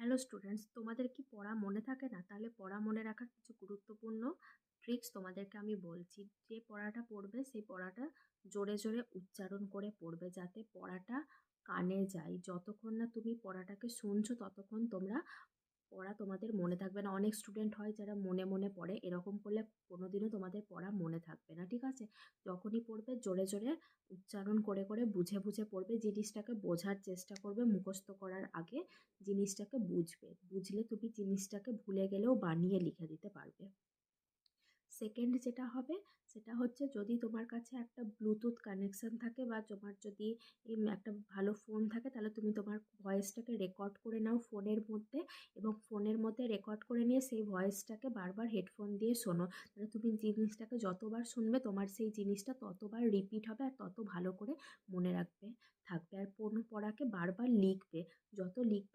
Hello students, তোমাদের কি পড়া মনে থাকে না? তাহলে পড়া মনে রাখার কিছু গুরুত্বপূর্ণ ট্রিক্স তোমাদেরকে আমি বলছি। যে পড়াটা পড়বে সেই পড়াটা জোরে জোরে উচ্চারণ করে পড়বে, যাতে পড়াটা কানে যায়। যতক্ষণ না তুমি পড়াটাকে শুনছো ততক্ষণ পড়া তোমাদের মনে থাকবে না। অনেক স্টুডেন্ট হয় যারা মনে মনে পড়ে, এরকম করলে কোনোদিনও তোমাদের পড়া মনে থাকবে না, ঠিক আছে? যখনই পড়বে জোরে জোরে উচ্চারণ করে করে বুঝে বুঝে পড়বে, জিনিসটাকে বোঝার চেষ্টা করবে। মুখস্থ করার আগে জিনিসটাকে বুঝবে, বুঝলে তুমি জিনিসটাকে ভুলে গেলেও বানিয়ে লিখে দিতে পারবে। সেকেন্ড যেটা হবে সেটা হচ্ছে, যদি তোমার কাছে একটা ব্লুটুথ কানেকশন থাকে বা তোমার যদি একটা ভালো ফোন থাকে, তাহলে তুমি তোমার ভয়েসটাকে রেকর্ড করে নাও ফোনের মধ্যে, এবং ফোনের মধ্যে রেকর্ড করে নিয়ে সেই ভয়েসটাকে বারবার হেডফোন দিয়ে শোনো। তাহলে তুমি জিনিসটাকে যতবার শুনবে তোমার সেই জিনিসটা ততবার রিপিট হবে আর তত ভালো করে মনে রাখবে থাকবে। আর পড়াকে বারবার লিখবে, যত লিখবে